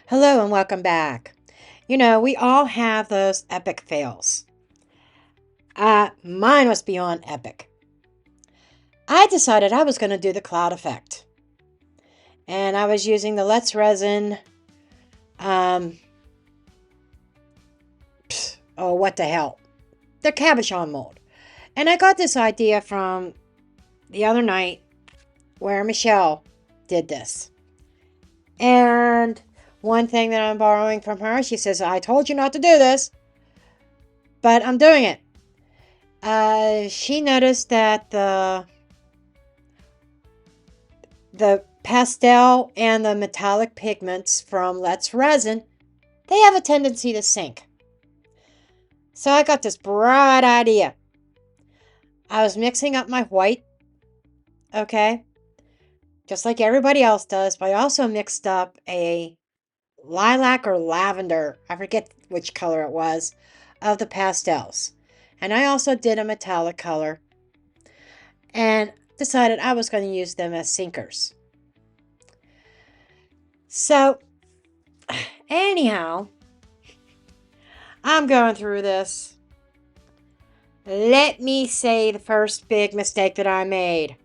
Hello and welcome back. We all have those epic fails. Mine was beyond epic. I decided I was going to do the cloud effect. And I was using the Let's Resin, um, what the hell? The cabochon mold. And I got this idea from the other night where Michelle did this. And one thing that I'm borrowing from her, she says, I told you not to do this, but I'm doing it. She noticed that the pastel and the metallic pigments from Let's Resin, they have a tendency to sink. So I got this bright idea. I was mixing up my white, okay, just like everybody else does, but I also mixed up a lilac or lavender, I forget which color it was, of the pastels. And I also did a metallic color and decided I was going to use them as sinkers. So, anyhow, I'm going through this. Let me say the first big mistake that I made.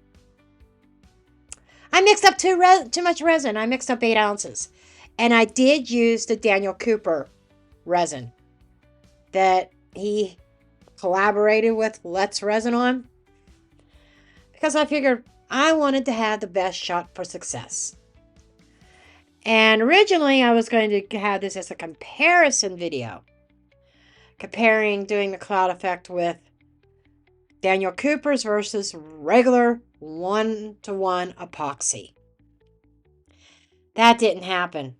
I mixed up too much resin. I mixed up 8 ounces. And I did use the Daniel Cooper resin that he collaborated with Let's Resin on. Because I figured I wanted to have the best shot for success. And originally I was going to have this as a comparison video. Comparing doing the cloud effect with Daniel Cooper's versus regular 1-to-1 epoxy. That didn't happen.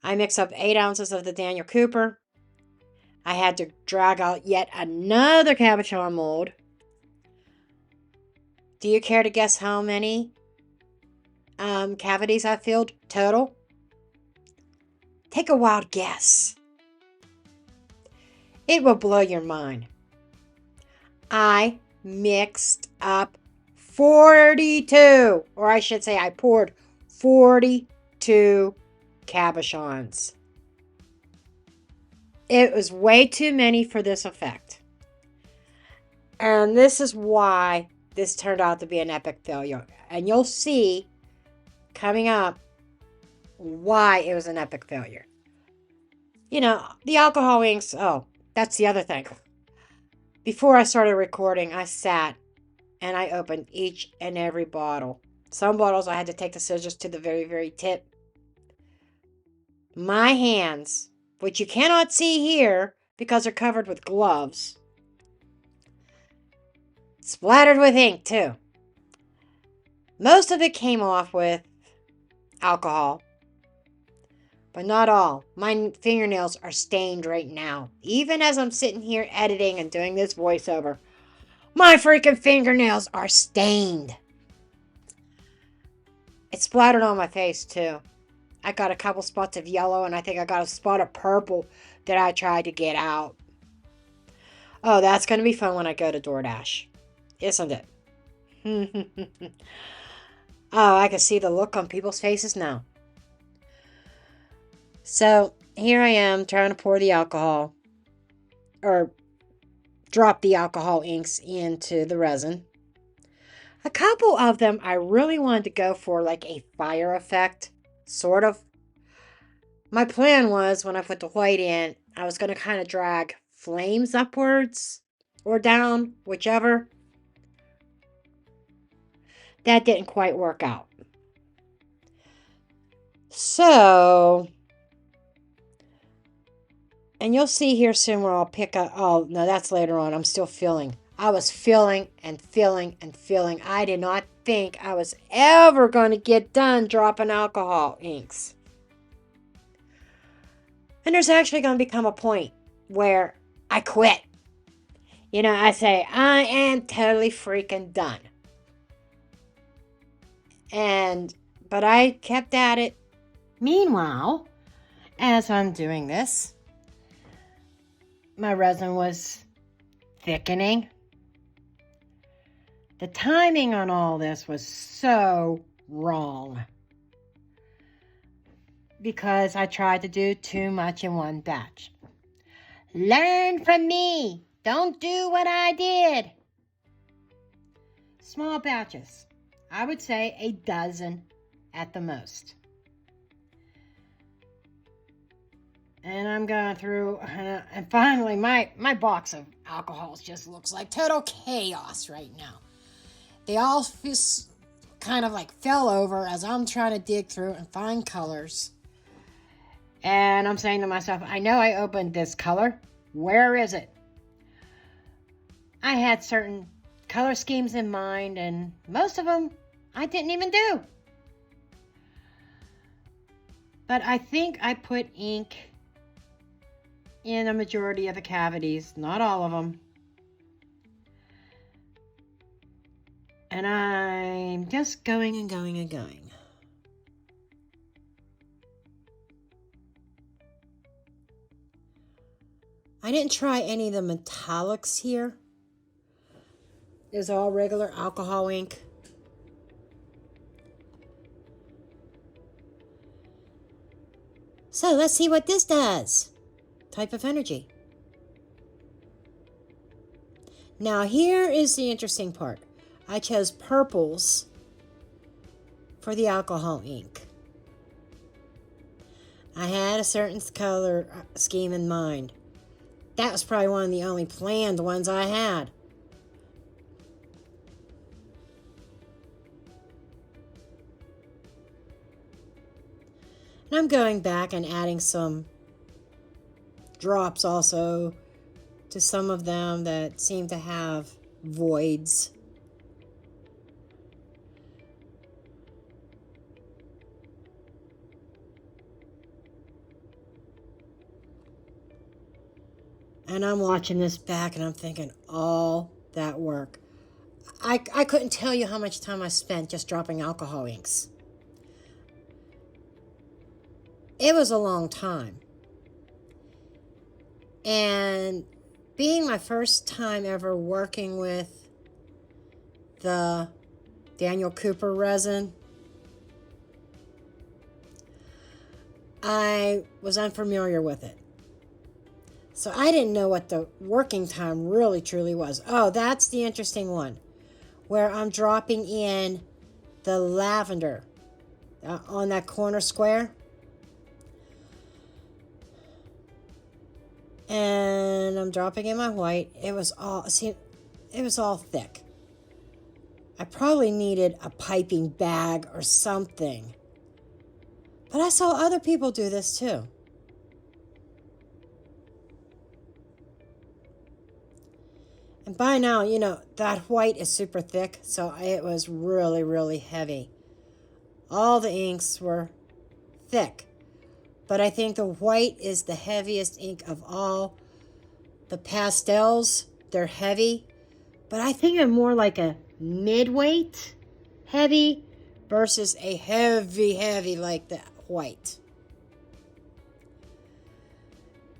I mixed up 8 ounces of the Daniel Cooper. I had to drag out yet another cabochon mold. Do you care to guess how many cavities I filled total? Take a wild guess. It will blow your mind. I mixed up 42, or I should say I poured 42 cabochons. It was way too many for this effect. And this is why this turned out to be an epic failure. And you'll see coming up why it was an epic failure. The alcohol inks, that's the other thing. Before I started recording, I sat and I opened each and every bottle. Some bottles I had to take the scissors to the very, very tip. My hands, which you cannot see here because they're covered with gloves, splattered with ink too. Most of it came off with alcohol, but not all. My fingernails are stained right now. Even as I'm sitting here editing and doing this voiceover, my freaking fingernails are stained. It splattered on my face too. I got a couple spots of yellow and I think I got a spot of purple that I tried to get out. Oh, that's going to be fun when I go to DoorDash. Isn't it? Oh, I can see the look on people's faces now. So here I am trying to pour the alcohol, or drop the alcohol inks into the resin. A couple of them I really wanted to go for like a fire effect, sort of. My plan was when I put the white in, I was going to kind of drag flames upwards or down, whichever. That didn't quite work out. So, and you'll see here soon where I'll pick up, oh, no, that's later on. I'm still filling. I was filling and filling and filling. I did not think I was ever going to get done dropping alcohol inks. And there's actually going to become a point where I quit. I say, I am totally freaking done. But I kept at it. Meanwhile, as I'm doing this, my resin was thickening. The timing on all this was so wrong. because I tried to do too much in one batch. Learn from me. Don't do what I did. Small batches. I would say a dozen at the most. And I'm going through, and finally my box of alcohols just looks like total chaos right now. They all just kind of like fell over as I'm trying to dig through and find colors. And I'm saying to myself, I know I opened this color. Where is it? I had certain color schemes in mind, and most of them I didn't even do. But I think I put ink in a majority of the cavities, not all of them. And I'm just going and going and going. I didn't try any of the metallics here. It's all regular alcohol ink. So let's see what this does. Type of energy. Now here is the interesting part. I chose purples for the alcohol ink. I had a certain color scheme in mind. That was probably one of the only planned ones I had. And I'm going back and adding some drops also to some of them that seem to have voids. And I'm watching this back and I'm thinking, all that work. I couldn't tell you how much time I spent just dropping alcohol inks. It was a long time. And being my first time ever working with the Daniel Cooper resin, I was unfamiliar with it. So I didn't know what the working time really truly was. Oh, that's the interesting one, where I'm dropping in the lavender on that corner square. And I'm dropping in my white. It was all thick. I probably needed a piping bag or something. But I saw other people do this too. And by now, you know, that white is super thick, so it was really, really heavy. All the inks were thick. But I think the white is the heaviest ink of all. The pastels, they're heavy. But I think I'm more like a mid-weight heavy versus a heavy like the white.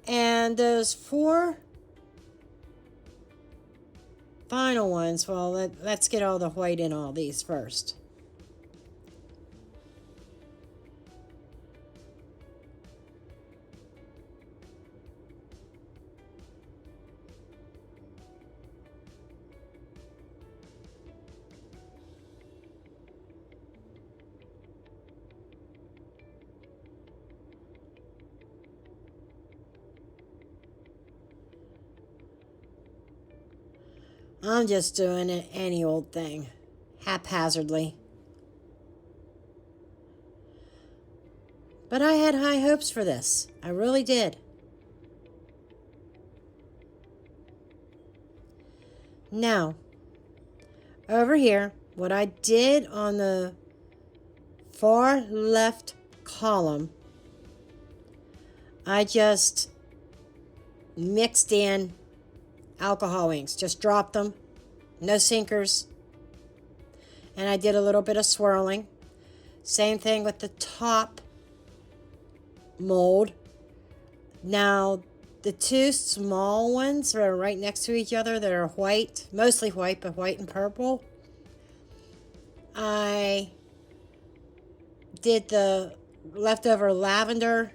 And those 4 final ones, well, let's get all the white in all these first. I'm just doing it any old thing, haphazardly. But I had high hopes for this. I really did. Now, over here, what I did on the far left column, I just mixed in alcohol inks. Just dropped them. No sinkers. And I did a little bit of swirling. Same thing with the top mold. Now, the 2 small ones that are right next to each other that are white, mostly white, but white and purple, I did the leftover lavender,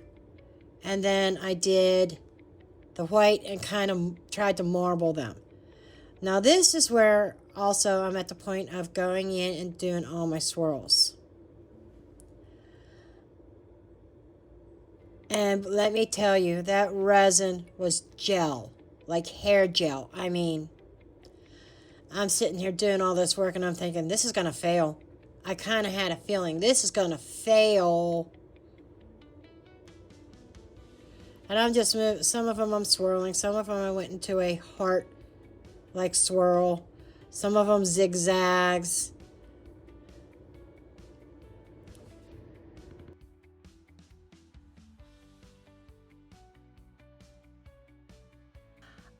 and then I did the white and kind of tried to marble them. Now this is where also I'm at the point of going in and doing all my swirls. And let me tell you, that resin was gel, like hair gel. I mean, I'm sitting here doing all this work and I'm thinking, this is going to fail. I kind of had a feeling this is going to fail. And I'm just moving. Some of them I'm swirling. Some of them I went into a heart-like swirl. Some of them zigzags.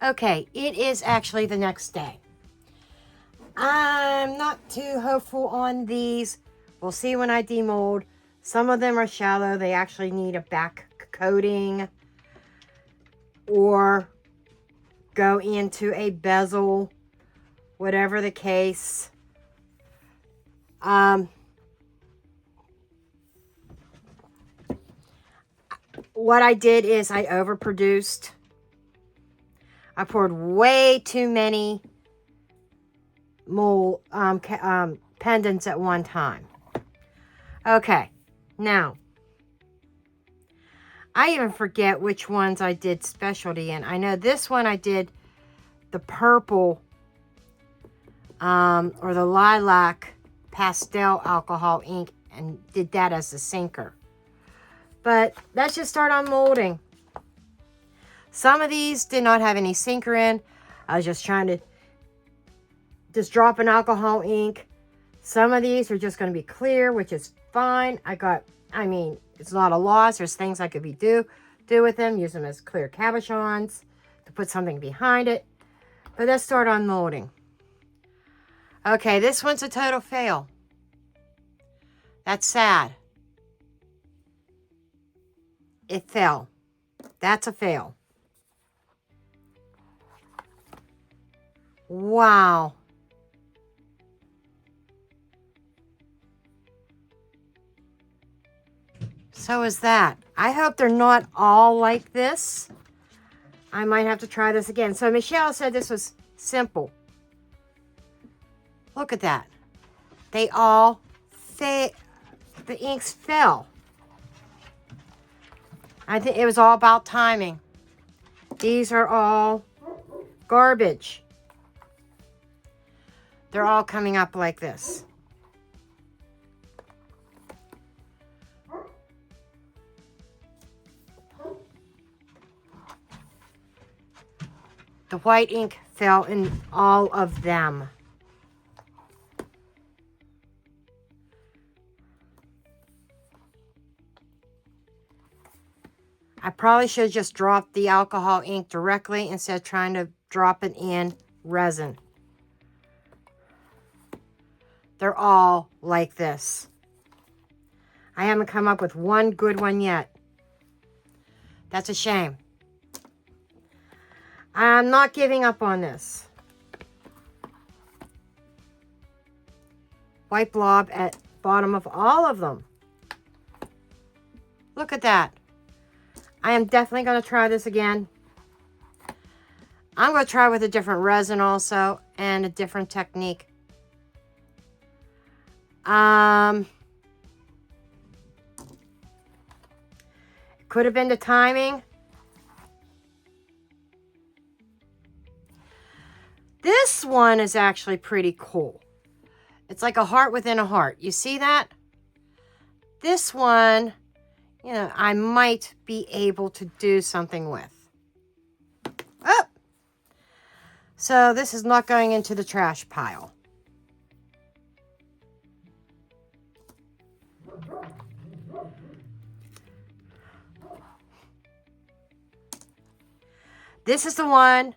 Okay, it is actually the next day. I'm not too hopeful on these. We'll see when I demold. Some of them are shallow. They actually need a back coating or go into a bezel, whatever the case. What I did is I overproduced. I poured way too many pendants at one time. Okay, now I even forget which ones I did specialty in. I know this one I did the purple or the lilac pastel alcohol ink and did that as the sinker. But let's just start on molding. Some of these did not have any sinker in. I was just trying to just drop an alcohol ink. Some of these are just going to be clear, which is fine. I mean, it's not a loss. There's things I could do with them. Use them as clear cabochons to put something behind it. But let's start on molding. Okay, this one's a total fail. That's sad. It fell. That's a fail. Wow. So is that. I hope they're not all like this. I might have to try this again. So Michelle said this was simple. Look at that. They all the inks fell. I think it was all about timing. These are all garbage. They're all coming up like this. The white ink fell in all of them. I probably should have just dropped the alcohol ink directly instead of trying to drop it in resin. They're all like this. I haven't come up with one good one yet. That's a shame. I'm not giving up on this. White blob at bottom of all of them. Look at that. I am definitely going to try this again. I'm going to try with a different resin also and a different technique. It could have been the timing. This one is actually pretty cool. It's like a heart within a heart. You see that? This one, you know, I might be able to do something with. Oh! So this is not going into the trash pile. This is the one.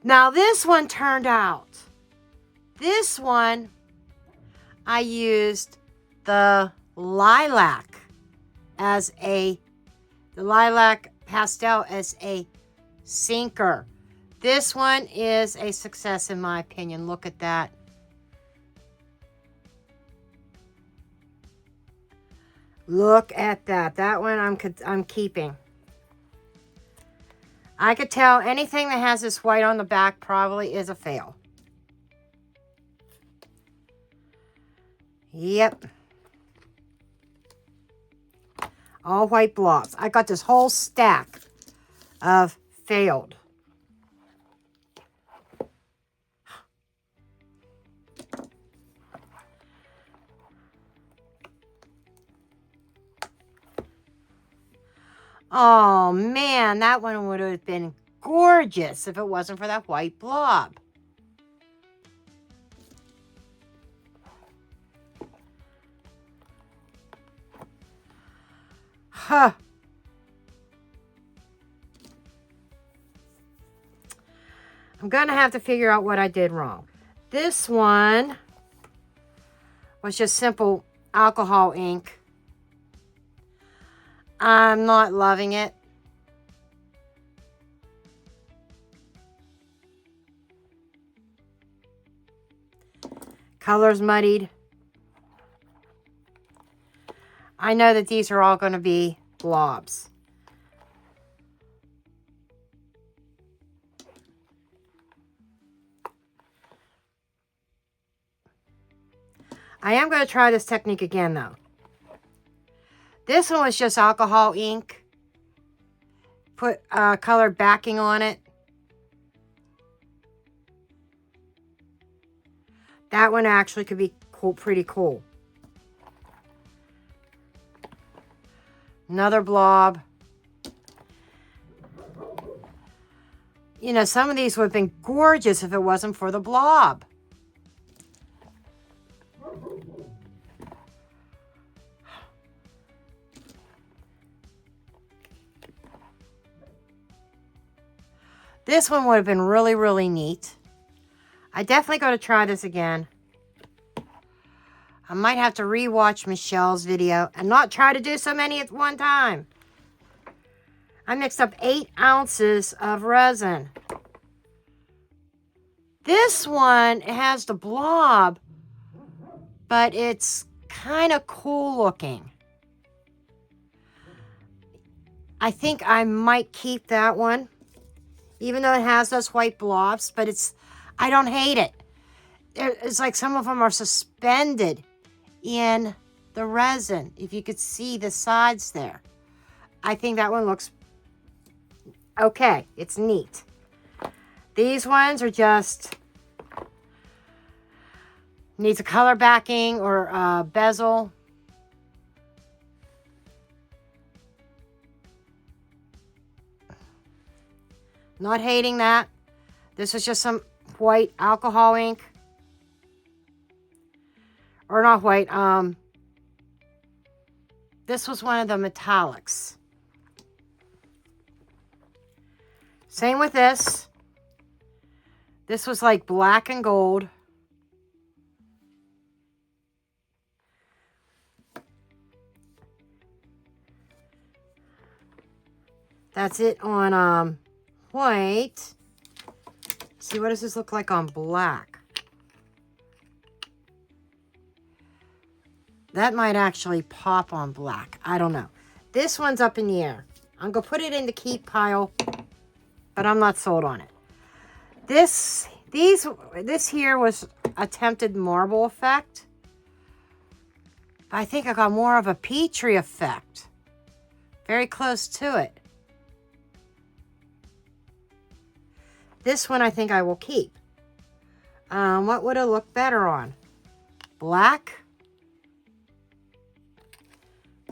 Now this one turned out. This one, I used the lilac pastel as a sinker. This one is a success in my opinion. Look at that. Look at that. That one I'm keeping. I could tell anything that has this white on the back probably is a fail. Yep. All white blobs. I got this whole stack of failed. Oh man, that one would have been gorgeous if it wasn't for that white blob. Huh. I'm going to have to figure out what I did wrong. This one was just simple alcohol ink. I'm not loving it. Color's muddied. I know that these are all going to be blobs. I am going to try this technique again though. This one was just alcohol ink. Put colored backing on it. That one actually could be cool, pretty cool. Another blob. You know, some of these would have been gorgeous if it wasn't for the blob. This one would have been really, really neat. I definitely got to try this again. I might have to rewatch Michelle's video and not try to do so many at one time. I mixed up 8 ounces of resin. This one has the blob, but it's kind of cool looking. I think I might keep that one, even though it has those white blobs, but I don't hate it. It's like some of them are suspended in the resin. If you could see the sides there. I think that one looks okay. It's neat. These ones are just needs a color backing or bezel. Not hating that. This was just some white alcohol ink. Or not white. This was one of the metallics. Same with this. This was like black and gold. That's it on white. See, what does this look like on black? That might actually pop on black. I don't know. This one's up in the air. I'm going to put it in the keep pile, but I'm not sold on it. This here was attempted marble effect. I think I got more of a Petri effect. Very close to it. This one I think I will keep. What would it look better on? Black?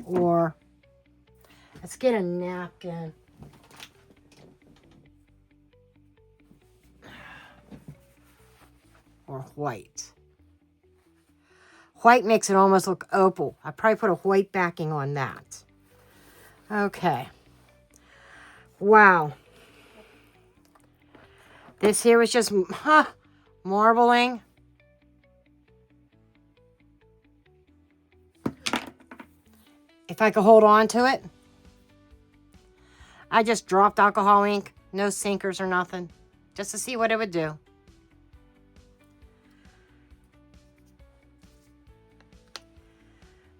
Or, let's get a napkin. Or white. White makes it almost look opal. I probably put a white backing on that. Okay. Wow. This here was just marbling. If I could hold on to it. I just dropped alcohol ink. No sinkers or nothing. Just to see what it would do.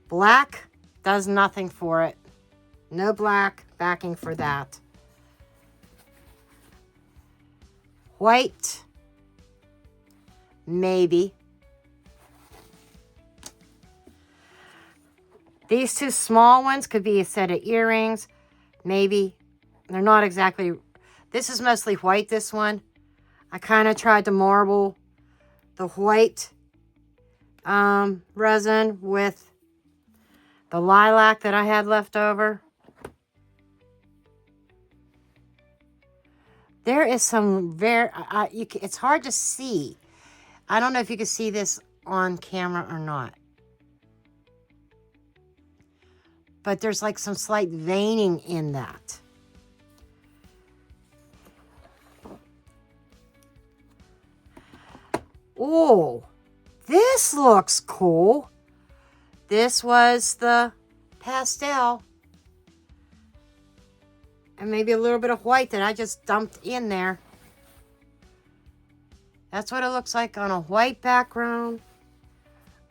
Black. does nothing for it. No black backing for that. White, maybe. These two small ones could be a set of earrings, maybe. They're not exactly, this is mostly white, this one. I kind of tried to marble the white resin with the lilac that I had left over. There is some very, it's hard to see. I don't know if you can see this on camera or not. But there's like some slight veining in that. Oh, this looks cool. This was the pastel. And maybe a little bit of white that I just dumped in there. That's what it looks like on a white background.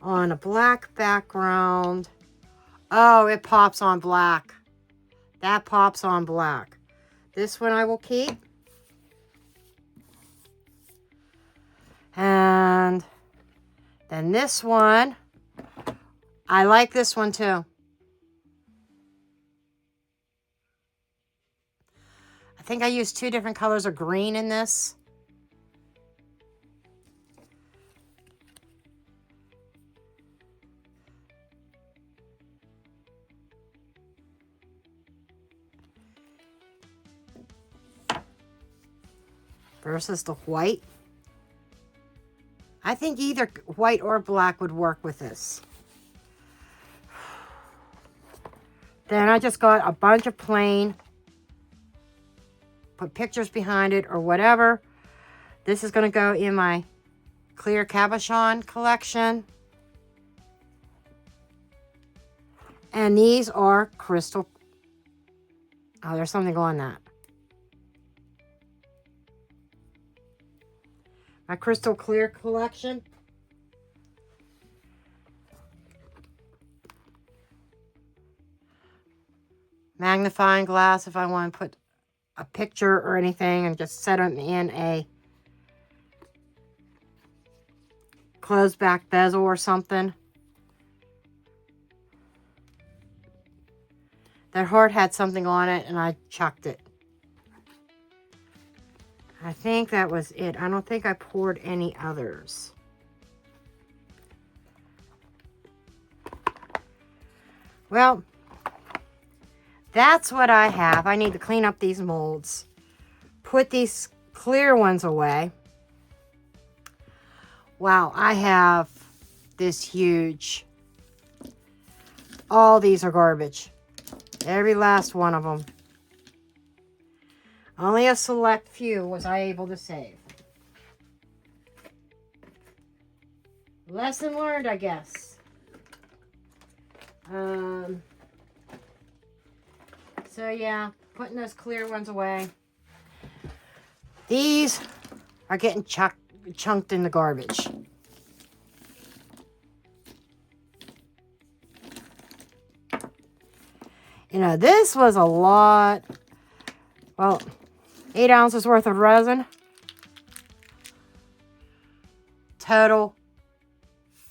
On a black background. Oh, it pops on black. That pops on black. This one I will keep. And then this one. I like this one too. I think I used 2 different colors of green in this. Versus the white. I think either white or black would work with this. Then I just got a bunch of plain. Put pictures behind it or whatever. This is going to go in my clear cabochon collection. And these are crystal. Oh, there's something on that. My crystal clear collection. Magnifying glass if I want to put a picture or anything and just set them in a closed back bezel or something. That heart had something on it and I chucked it. I think that was it. I don't think I poured any others. Well, that's what I have. I need to clean up these molds. Put these clear ones away. Wow, I have this huge. All these are garbage. Every last one of them. Only a select few was I able to save. Lesson learned, I guess. So yeah, putting those clear ones away. These are getting chunked in the garbage. You know, this was a lot. Well, 8 ounces worth of resin. Total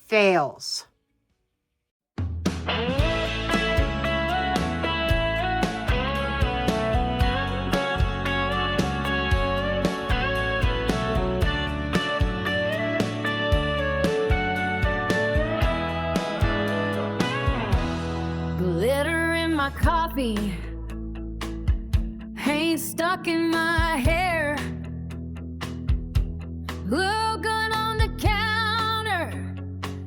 fails. Glitter in my coffee. Paint stuck in my hair. Glue gun on the counter.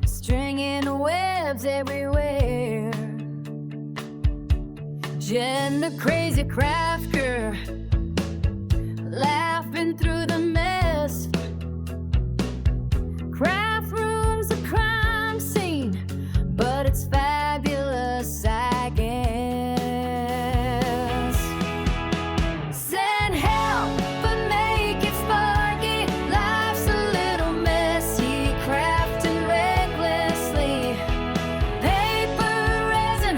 Stringing webs everywhere. Jen, the crazy craft girl, laughing through the mess. Craft room's a crime scene, but it's fabulous, I guess. Send help, but make it sparky. Life's a little messy, crafting recklessly. Paper, resin,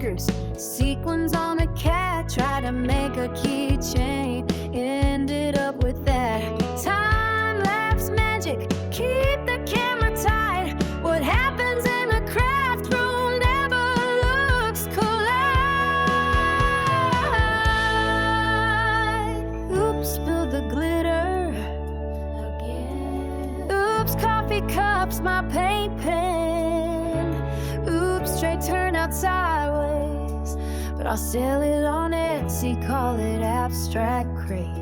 sneakers, sequins on a cat. Tried to make a keychain, ended up with that. Time-lapse magic, keep the camera tight. What happens in a craft room never looks collide. Oops, spilled the glitter again. Oops, coffee cups, my paint pen. Oops, tray turned out sideways, but I'll sell it on Etsy, call it abstract craze.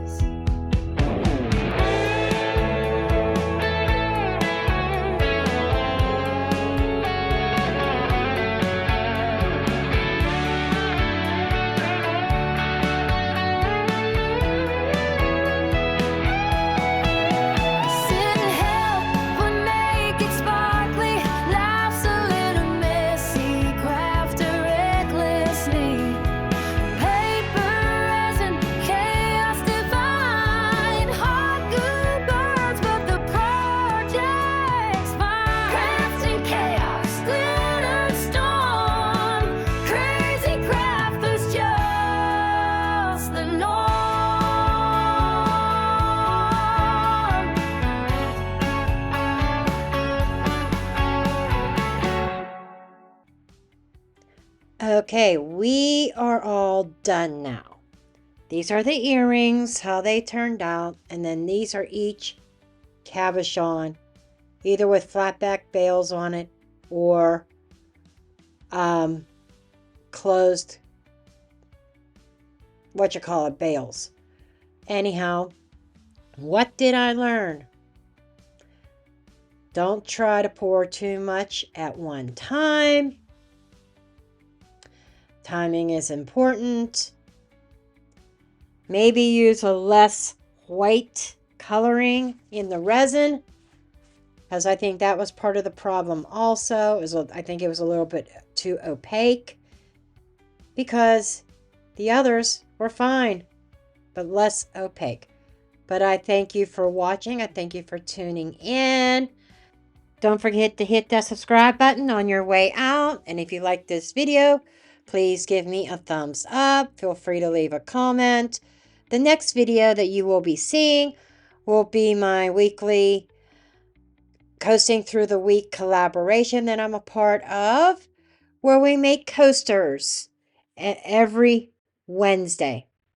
Okay, we are all done now. These are the earrings, how they turned out, and then these are each cabochon, either with flatback bails on it or closed, bails. Anyhow, what did I learn? Don't try to pour too much at one time. Timing is important. Maybe use a less white coloring in the resin, because I think that was part of the problem also. I think it was a little bit too opaque, because the others were fine, but less opaque. But I thank you for watching. I thank you for tuning in. Don't forget to hit that subscribe button on your way out. And if you like this video, please give me a thumbs up. Feel free to leave a comment. The next video that you will be seeing will be my weekly Coasting Through the Week collaboration that I'm a part of, where we make coasters every Wednesday.